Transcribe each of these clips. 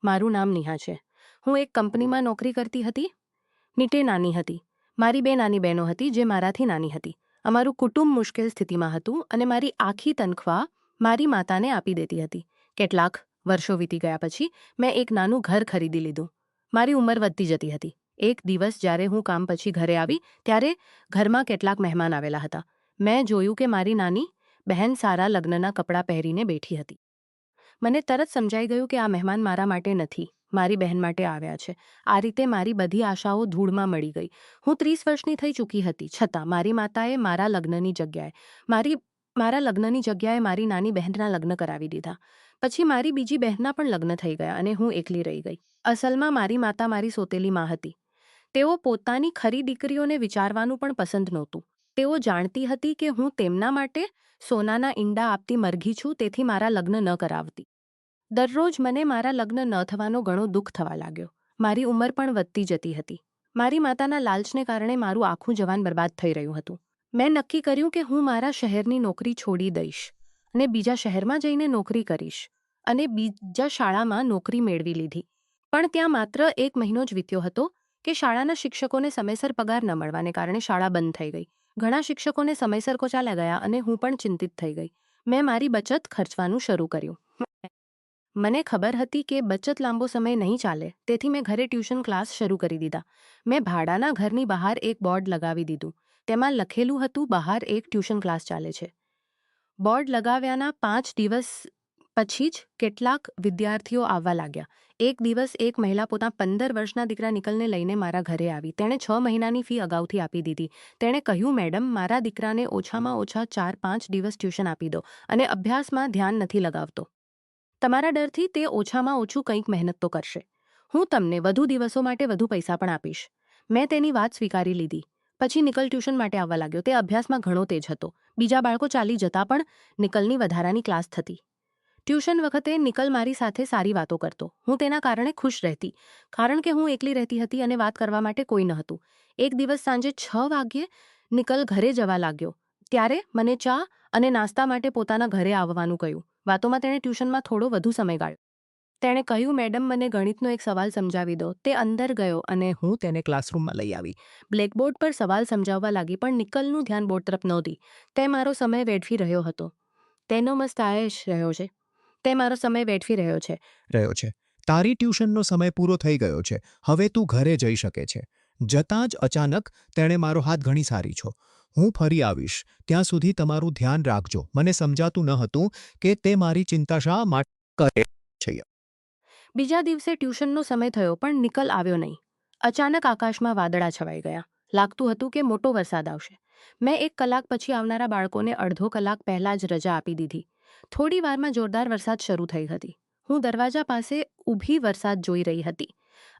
મારું નામ નેહા છે. હું એક કંપનીમાં નોકરી કરતી હતી. નીટે નાની હતી. મારી બે નાની બહેનો હતી જે મારાથી નાની હતી. અમારું કુટુંબ મુશ્કેલ સ્થિતિમાં હતું અને મારી આખી તનખ્વાહ મારી માતાને આપી દેતી હતી. કેટલાક વર્ષો વીતી ગયા પછી મેં એક નાનું ઘર ખરીદી લીધું. મારી ઉંમર વધતી જતી હતી. એક દિવસ જ્યારે હું કામ પછી ઘરે આવી ત્યારે ઘરમાં કેટલાક મહેમાન આવેલા હતા. મેં જોયું કે મારી નાની બહેન સારા લગ્નના કપડાં પહેરીને બેઠી હતી. મને તરત સમજાઈ ગયું કે આ મહેમાન મારા માટે નથી, મારી બહેન માટે આવ્યા છે. આ રીતે મારી બધી આશાઓ ધૂળમાં મળી ગઈ. હું 30 વર્ષની થઈ ચૂકી હતી, છતાં મારી માતાએ મારા લગ્નની જગ્યાએ મારી નાની બહેનના લગ્ન કરાવી દીધા. પછી મારી બીજી બહેનના પણ લગ્ન થઈ ગયા અને હું એકલી રહી ગઈ. અસલમાં મારી માતા મારી સોતેલી માં હતી. તેઓ પોતાની ખરી દીકરીઓને વિચારવાનું પણ પસંદ નહોતું. તેઓ જાણતી હતી કે હું તેમના માટે સોનાના ઈંડા આપતી મરઘી છું, તેથી મારા લગ્ન ન કરાવતી. દરરોજ મને મારા લગ્ન ન થવાનો ઘણો દુઃખ થવા લાગ્યો. મારી ઉંમર પણ વધતી જતી હતી. મારી માતાના લાલચને કારણે મારું આખું જવાન બરબાદ થઈ રહ્યું હતું. મેં નક્કી કર્યું કે હું મારા શહેરની નોકરી છોડી દઈશ અને બીજા શહેરમાં જઈને નોકરી કરીશ અને બીજા શાળામાં નોકરી મેળવી લીધી. પણ ત્યાં માત્ર 1 મહિનો જ વીત્યો હતો કે શાળાના શિક્ષકોને સમયસર પગાર ન મળવાને કારણે શાળા બંધ થઈ ગઈ. ઘણા શિક્ષકોને સમયસર ચાલ્યા ગયા અને હું પણ ચિંતિત થઈ ગઈ. મેં મારી બચત ખર્ચવાનું શરૂ કર્યું. મને ખબર હતી કે બચત લાંબો સમય નહીં ચાલે, તેથી મેં ઘરે ટ્યુશન ક્લાસ શરૂ કરી દીધા. મેં ભાડાના ઘરની બહાર એક બોર્ડ લગાવી દીધું. તેમાં લખેલું હતું, બહાર એક ટ્યુશન ક્લાસ ચાલે છે. બોર્ડ લગાવ્યાના 5 દિવસ પછી જ કેટલાક વિદ્યાર્થીઓ આવવા લાગ્યા. એક દિવસ એક મહિલા પોતાના 15 વર્ષના દીકરા નિકલને લઈને મારા ઘરે આવી. તેણે 6 મહિનાની ફી અગાઉથી આપી દીધી. તેણે કહ્યું, મેડમ, મારા દીકરાને ઓછામાં ઓછા 4-5 દિવસ ટ્યુશન આપી દો અને અભ્યાસમાં ધ્યાન નથી લગાવતો. તમારા ડરથી તે ઓછામાં ઓછું કંઈક મહેનત તો કરશે. હું તમને વધુ દિવસો માટે વધુ પૈસા પણ આપીશ. મેં તેની વાત સ્વીકારી લીધી. પછી નિકલ ટ્યુશન માટે આવવા લાગ્યો. તે અભ્યાસમાં ઘણો તેજ હતો. બીજા બાળકો ચાલી જતા પણ નિકલની વધારાની ક્લાસ થતી. ટ્યુશન વખતે નિકલ મારી સાથે સારી વાતો કરતો. હું તેના કારણે ખુશ રહેતી, કારણ કે હું એકલી રહેતી હતી અને વાત કરવા માટે કોઈ ન હતું. એક દિવસ સાંજે 6 વાગ્યે નિકલ ઘરે જવા લાગ્યો. ત્યારે મને ચા અને નાસ્તા માટે પોતાના ઘરે આવવાનું કહ્યું. વાતોમાં તેણે ટ્યુશનમાં થોડો વધુ સમય ગાળ્યો. તેણે કહ્યું, મેડમ, મને ગણિતનો એક સવાલ સમજાવી દો. તે અંદર ગયો અને હું તેને ક્લાસરૂમમાં લઈ આવી. બ્લેકબોર્ડ પર સવાલ સમજાવવા લાગી, પણ નિકલનું ધ્યાન બોર્ડ તરફ નહોતી. તે મારો સમય વેડફી રહ્યો હતો. તેનો મસ્તાયશ રહ્યો છે. તે મારો સમય વેડફી રહ્યો છે. તારી ટ્યુશનનો સમય પૂરો થઈ ગયો છે. હવે તું ઘરે જઈ શકે છે. જતાં જ અચાનક તેણે મારો હાથ, ઘણી સારી છો. હું ફરી આવીશ. ત્યાં સુધી તમારું ધ્યાન રાખજો. મને સમજાતું ન હતું કે તે મારી ચિંતા શા માટે કરે છે. બીજા દિવસે ટ્યુશનનો સમય થયો પણ નિકલ આવ્યો નહીં. અચાનક આકાશમાં વાદળા છવાઈ ગયા. લાગતું હતું કે મોટો વરસાદ આવશે. મેં 1 કલાક પછી આવનારા બાળકોને અડધો કલાક પહેલાં જ રજા આપી દીધી. થોડી વારમાં જોરદાર વરસાદ શરૂ થઈ હતી. હું દરવાજા પાસે ઊભી વરસાદ જોઈ રહી હતી.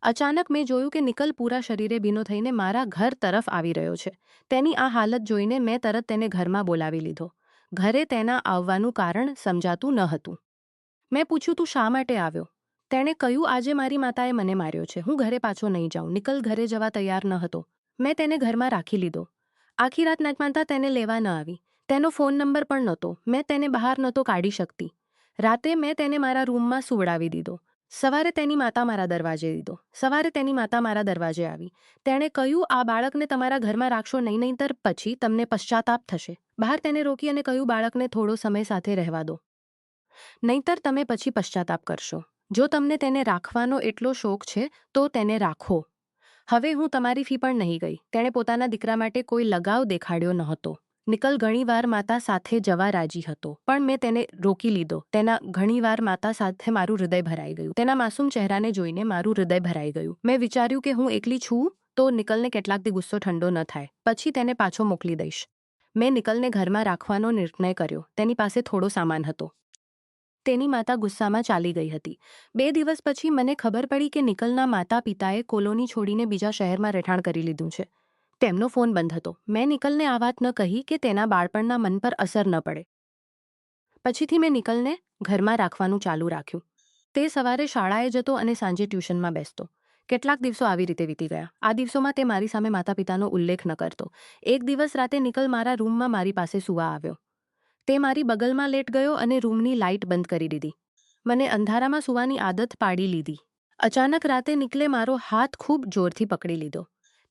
અચાનક મેં જોયું કે નિકલ પૂરા શરીરે ભીનો થઈને મારા ઘર તરફ આવી રહ્યો છે. તેની આ હાલત જોઈને મેં તરત તેને ઘરમાં બોલાવી લીધો. ઘરે તેના આવવાનું કારણ સમજાતું ન હતું. મેં પૂછ્યું, તું શા માટે આવ્યો? તેણે કહ્યું, આજે મારી માતાએ મને માર્યો છે. હું ઘરે પાછો નહીં જાઉં. નિકલ ઘરે જવા તૈયાર ન હતો. મેં તેને ઘરમાં રાખી લીધો. આખી રાત નાચમાનતા તેને લેવા ન આવી. તેનો ફોન નંબર પણ નહોતો. મેં તેને બહાર નહોતો કાઢી શકતી. રાતે મેં તેને મારા રૂમમાં સુવડાવી દીધો. સવારે તેની માતા મારા દરવાજે આવી. તેણે કહ્યું, આ બાળકને તમારા ઘરમાં રાખશો નહીં, નહીંતર પછી તમને પશ્ચાતાપ થશે. બહાર તેને રોકી અને કહ્યું, બાળકને થોડો સમય સાથે રહેવા દો, નહીંતર તમે પછી પશ્ચાતાપ કરશો. જો તમને તેને રાખવાનો એટલો શોખ છે તો તેને રાખો. હવે હું તમારી ફી પણ નહીં ગઈ. તેણે પોતાના દીકરા માટે કોઈ લગાવ દેખાડ્યો નહોતો. નિકલ ઘણીવાર માતા સાથે જવા રાજી હતો, પણ મેં તેને રોકી લીધો. ઘણીવાર માતા સાથે મારું હૃદય ભરાઈ ગયું. તેના માસૂમ ચહેરાને જોઈને મારું હૃદય ભરાઈ ગયું. મેં વિચાર્યું કે હું એકલી છું તો નિકલને કેટલાક દી ગુસ્સો ઠંડો ન થાય. પછી તેને પાછો મોકલી દઈશ. મેં નિકલને ઘરમાં રાખવાનો નિર્ણય કર્યો. તેની પાસે થોડો સામાન હતો. તેની માતા ગુસ્સામાં ચાલી ગઈ હતી. 2 દિવસ પછી મને ખબર પડી કે નિકલના માતા પિતાએ કોલોની છોડીને બીજા શહેરમાં રહેઠાણ કરી લીધું છે. તેમનો ફોન બંધ હતો. મેં નિકલને આ વાત ન કહી કે તેના બાળપણના મન પર અસર ન પડે. પછીથી મેં નિકલને ઘરમાં રાખવાનું ચાલુ રાખ્યું. તે સવારે શાળાએ જતો અને સાંજે ટ્યુશનમાં બેસતો. કેટલાક દિવસો આવી રીતે વીતી ગયા. આ દિવસોમાં તે મારી સામે માતા પિતાનો ઉલ્લેખ ન કરતો. એક દિવસ રાતે નિકલ મારા રૂમમાં મારી પાસે સૂવા આવ્યો. તે મારી બગલમાં લેટ ગયો અને રૂમની લાઇટ બંધ કરી દીધી. મને અંધારામાં સૂવાની આદત પાડી લીધી. અચાનક રાતે નિકલે મારો હાથ ખૂબ જોરથી પકડી લીધો.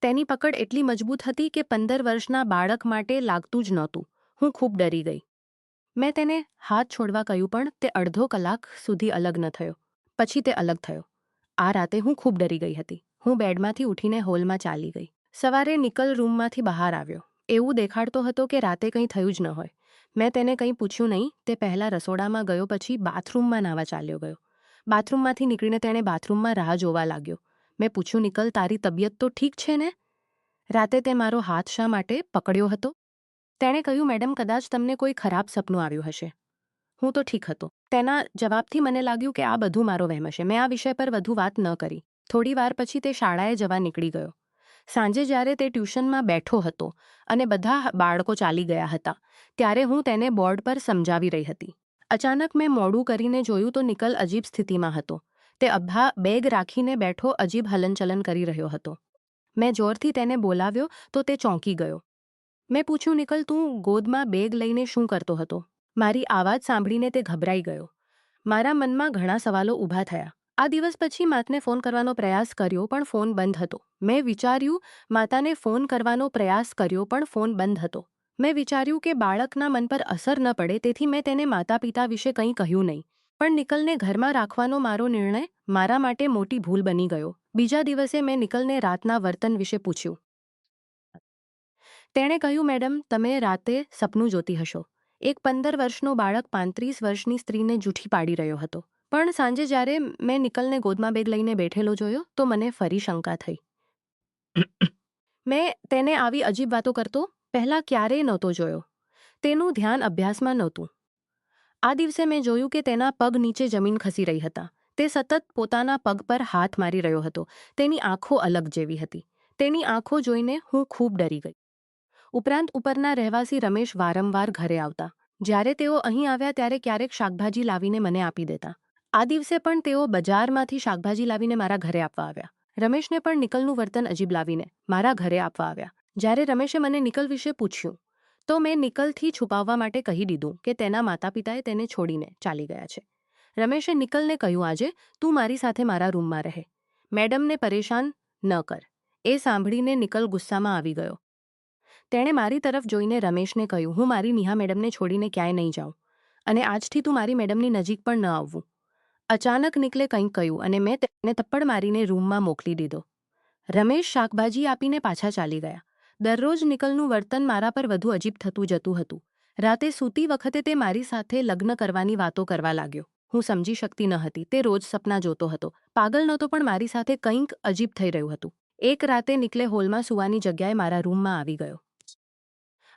તેની પકડ એટલી મજબૂત હતી કે 15 વર્ષના બાળક માટે લાગતું જ નહોતું. હું ખૂબ ડરી ગઈ. મેં તેને હાથ છોડવા કહ્યું પણ તે અડધો કલાક સુધી અલગ ન થયો. પછી તે અલગ થયો. આ રાતે હું ખૂબ ડરી ગઈ હતી. હું બેડમાંથી ઉઠીને હોલમાં ચાલી ગઈ. સવારે નિકલ રૂમમાંથી બહાર આવ્યો. એવું દેખાડતો હતો કે રાતે કંઈ થયું જ ન હોય. મેં તેને કંઈ પૂછ્યું નહીં. તે પહેલાં રસોડામાં ગયો, પછી બાથરૂમમાં નાહવા ચાલ્યો ગયો. બાથરૂમમાંથી નીકળીને તેણે બાથરૂમમાં રાહ જોવા લાગ્યો. મેં પૂછ્યું, નિકલ, તારી તબિયત તો ઠીક છે ને? રાતે તે મારો હાથ શા માટે પકડ્યો હતો? તેણે કહ્યું, મેડમ, કદાચ તમને કોઈ ખરાબ સપનું આવ્યું હશે. હું તો ઠીક હતો. તેના જવાબથી મને લાગ્યું કે આ બધું મારો વહેમ હશે. મેં આ વિષય પર વધુ વાત ન કરી. થોડી વાર પછી તે શાળાએ જવા નીકળી ગયો. સાંજે જ્યારે તે ટ્યુશનમાં બેઠો હતો અને બધા બાળકો ચાલી ગયા હતા, ત્યારે હું તેને બોર્ડ પર સમજાવી રહી હતી. અચાનક મેં મોડું કરીને જોયું તો નિકલ અજીબ સ્થિતિમાં હતો. તે અબ્બા બેગ રાખીને બેઠો અજીબ હલનચલન કરી રહ્યો હતો. મેં જોરથી તેને બોલાવ્યો તો તે ચોંકી ગયો. મેં પૂછ્યું, નિકલ, તું ગોદમાં બેગ લઈને શું કરતો હતો? મારી આવાજ સાંભળીને તે ગભરાઈ ગયો. મારા મનમાં ઘણા સવાલો ઊભા થયા. આ દિવસ પછી માતને ફોન કરવાનો પ્રયાસ કર્યો પણ ફોન બંધ હતો. મેં વિચાર્યું, માતાને ફોન કરવાનો પ્રયાસ કર્યો પણ ફોન બંધ હતો. મેં વિચાર્યું કે બાળકના મન પર અસર ન પડે, તેથી મેં તેને માતા પિતા વિશે કંઈ કહ્યું નહીં. પણ નિકલને ઘરમાં રાખવાનો મારો નિર્ણય મારા માટે મોટી ભૂલ બની ગયો. બીજા દિવસે મેં નિકલને રાતના વર્તન વિશે પૂછ્યું. તેણે કહ્યું, મેડમ, તમે રાતે સપનું જોતી હશો. એક 15 વર્ષનો બાળક 35 વર્ષની સ્ત્રીને જૂઠી પાડી રહ્યો હતો. પણ સાંજે જ્યારે મેં નિકલને ગોદમાં બેગ લઈને બેઠેલો જોયો તો મને ફરી શંકા થઈ. મેં તેને આવી અજીબ વાતો કરતો પહેલાં ક્યારેય નહોતો જોયો. તેનું ધ્યાન અભ્યાસમાં નહોતું. આ દિવસે મેં જોયું કે તેના પગ નીચે જમીન ખસી રહી હતા. તે સતત પોતાના પગ પર હાથ મારી રહ્યો હતો. તેની આંખો અલગ જેવી હતી. તેની આંખો જોઈને હું ખૂબ ડરી ગઈ. ઉપરાંત ઉપરના રહેવાસી રમેશ વારંવાર ઘરે આવતા. જ્યારે તેઓ અહીં આવ્યા ત્યારે ક્યારેક શાકભાજી લાવીને મને આપી દેતા. આ દિવસે પણ તેઓ બજારમાંથી શાકભાજી લાવીને મારા ઘરે આપવા આવ્યા. રમેશને પણ નિકલનું વર્તન અજીબ લાવીને મારા ઘરે આપવા આવ્યા. જ્યારે રમેશે મને નિકલ વિશે પૂછ્યું તો મેં નિકલથી છુપાવવા માટે કહી દીધું કે તેના માતા પિતાએ તેને છોડીને ચાલી ગયા છે. રમેશે નિકલને કહ્યું, આજે તું મારી સાથે મારા રૂમમાં રહે. મેડમને પરેશાન ન કર. એ સાંભળીને નિકલ ગુસ્સામાં આવી ગયો. તેણે મારી તરફ જોઈને રમેશને કહ્યું, હું મારી નિહા મેડમને છોડીને ક્યાંય નહીં જાઉં અને આજથી તું મારી મેડમની નજીક પણ ન આવવું. અચાનક નિકલે કંઈક કહ્યું અને મેં તેને થપ્પડ મારીને રૂમમાં મોકલી દીધો. રમેશ શાકભાજી આપીને પાછા ચાલી ગયા. દરરોજ નિકલનું વર્તન મારા પર વધુ અજીબ થતું જતું હતું. રાતે સૂતી વખતે તે મારી સાથે લગ્ન કરવાની વાતો કરવા લાગ્યો. હું સમજી શકતી ન હતી. તે રોજ સપના જોતો હતો. પાગલ નહોતો, પણ મારી સાથે કંઈક અજીબ થઈ રહ્યું હતું. એક રાતે નિકલે હોલમાં સૂવાની જગ્યાએ મારા રૂમમાં આવી ગયો.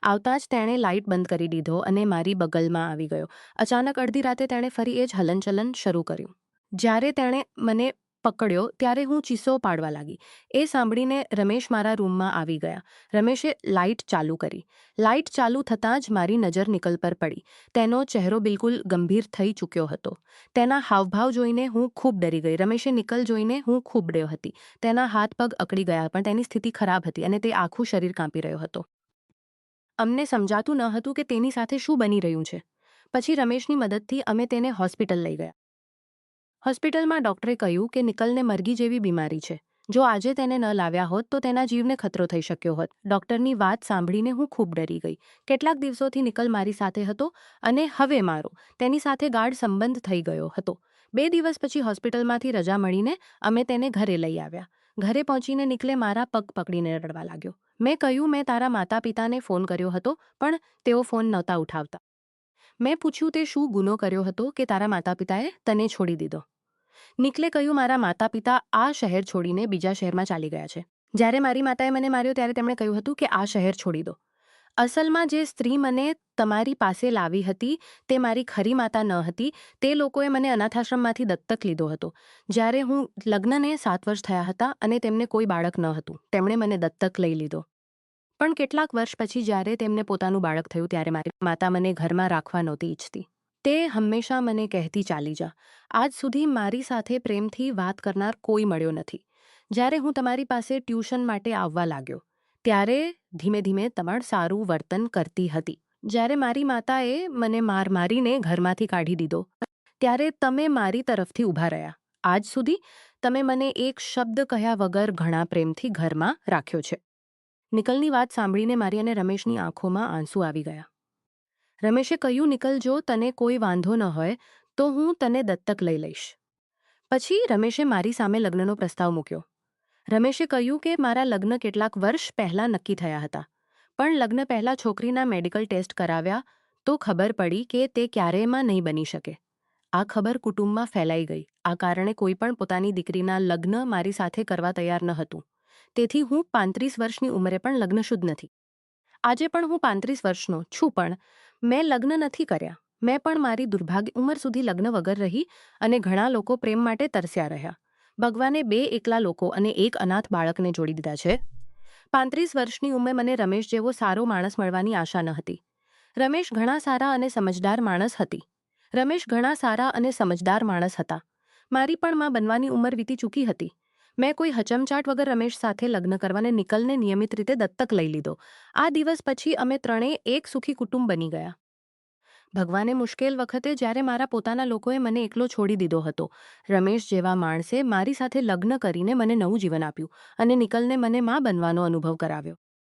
આવતાં જ તેણે લાઇટ બંધ કરી દીધો અને મારી બગલમાં આવી ગયો. અચાનક અડધી રાતે તેણે ફરી એ જ હલનચલન શરૂ કર્યું. જ્યારે તેણે મને પકડ્યો ત્યારે હું ચીસો પાડવા લાગી. એ સાંભળીને રમેશ મારા રૂમમાં આવી ગયા. રમેશે લાઇટ ચાલુ કરી. લાઇટ ચાલુ થતાં જ મારી નજર નિકલ પર પડી. તેનો ચહેરો બિલકુલ ગંભીર થઈ ચૂક્યો હતો. તેના હાવભાવ જોઈને હું ખૂબ ડરી ગઈ. રમેશે નિકલ જોઈને હું ખૂબ ડર્યો હતી. તેના હાથ પગ અકળી ગયા, પણ તેની સ્થિતિ ખરાબ હતી અને તે આખું શરીર કાંપી રહ્યો હતો. અમને સમજાતું ન હતું કે તેની સાથે શું બની રહ્યું છે. પછી રમેશની મદદથી અમે તેને હોસ્પિટલ લઈ ગયા. હોસ્પિટલમાં ડૉક્ટરે કહ્યું કે નિકલને મરઘી જેવી બીમારી છે. જો આજે તેને ન લાવ્યા હોત તો તેના જીવને ખતરો થઈ શક્યો હોત. ડૉક્ટરની વાત સાંભળીને હું ખૂબ ડરી ગઈ. કેટલાક દિવસોથી નિકલ મારી સાથે હતો અને હવે મારો તેની સાથે ગાઢ સંબંધ થઈ ગયો હતો. 2 દિવસ પછી હોસ્પિટલમાંથી રજા મળીને અમે તેને ઘરે લઈ આવ્યા. ઘરે પહોંચીને નિકલે મારા પગ પકડીને રડવા લાગ્યો. મેં કહ્યું, મેં તારા માતા પિતાને ફોન કર્યો હતો પણ તેઓ ફોન નહોતા ઉઠાવતા. મેં પૂછ્યું, તે શું ગુનો કર્યો હતો કે તારા માતા પિતાએ તને છોડી દીધો? નિકલે કહ્યું, મારા માતા પિતા આ શહેર છોડીને બીજા શહેરમાં ચાલી ગયા છે. જ્યારે મારી માતાએ મને માર્યો ત્યારે તેમણે કહ્યું હતું કે આ શહેર છોડી દો. અસલમાં જે સ્ત્રી મને તમારી પાસે લાવી હતી તે મારી ખરી માતા ન હતી. તે લોકોએ મને અનાથાશ્રમમાંથી દત્તક લીધો હતો. જ્યારે હું લગ્નને 7 વર્ષ થયા હતા અને તેમને કોઈ બાળક ન હતું, તેમણે મને દત્તક લઈ લીધો. પણ કેટલાક વર્ષ પછી જ્યારે તેમને પોતાનું બાળક થયું ત્યારે મારી માતા મને ઘરમાં રાખવા નહોતી ઈચ્છતી. તે હંમેશા મને કહેતી, ચાલી જા. આજ સુધી મારી સાથે પ્રેમથી વાત કરનાર કોઈ મળ્યો નથી. જ્યારે હું તમારી પાસે ટ્યુશન માટે આવવા લાગ્યો ત્યારે ધીમે ધીમે તમારું સારું વર્તન કરતી હતી. જ્યારે મારી માતાએ મને મારીને ઘરમાંથી કાઢી દીધો ત્યારે તમે મારી તરફથી ઊભા રહ્યા. આજ સુધી તમે મને એક શબ્દ કહ્યા વગર ઘણા પ્રેમથી ઘરમાં રાખ્યો છે. નિકલની વાત સાંભળીને મારી અને રમેશની આંખોમાં આંસુ આવી ગયા. રમેશે કહ્યું, નિકલ, જો તને કોઈ વાંધો ન હોય તો હું તને દત્તક લઈ લઈશ. પછી રમેશે મારી સામે લગ્નનો પ્રસ્તાવ મૂક્યો. રમેશે કહ્યું કે મારા લગ્ન કેટલાક વર્ષ પહેલાં નક્કી થયા હતા, પણ લગ્ન પહેલાં છોકરીના મેડિકલ ટેસ્ટ કરાવ્યા તો ખબર પડી કે તે ક્યારેયમાં નહીં બની શકે. આ ખબર કુટુંબમાં ફેલાઈ ગઈ. આ કારણે કોઈ પણ પોતાની દીકરીના લગ્ન મારી સાથે કરવા તૈયાર ન હતું. તેથી હું 35 વર્ષની ઉંમરે પણ લગ્નશુદ્ધ નથી. આજે પણ હું 35 વર્ષનો છું, પણ મેં લગ્ન નથી કર્યા. મેં પણ મારી દુર્ભાગ્ય ઉંમર સુધી લગ્ન વગર રહી અને ઘણા લોકો પ્રેમ માટે તરસ્યા રહ્યા. ભગવાને 2 એકલા લોકો અને એક અનાથ બાળકને જોડી દીધા છે. 35 વર્ષની ઉંમરે મને રમેશ જેવો સારો માણસ મળવાની આશા ન હતી. રમેશ ઘણા સારા અને સમજદાર માણસ હતા. મારી પણ માં બનવાની ઉંમર વીતી ચૂકી હતી. મેં કોઈ હચમચાટ વગર રમેશ સાથે લગ્ન કરવાને નિકલને નિયમિત રીતે દત્તક લઈ લીધો. આ દિવસ પછી અમે ત્રણેય એક સુખી કુટુંબ બની ગયા. ભગવાને મુશ્કેલ વખતે જ્યારે મારા પોતાના લોકોએ મને એકલો છોડી દીધો હતો, રમેશ જેવા માણસે મારી સાથે લગ્ન કરીને મને નવું જીવન આપ્યું અને નિકલને મને માં બનવાનો અનુભવ કરાવ્યો.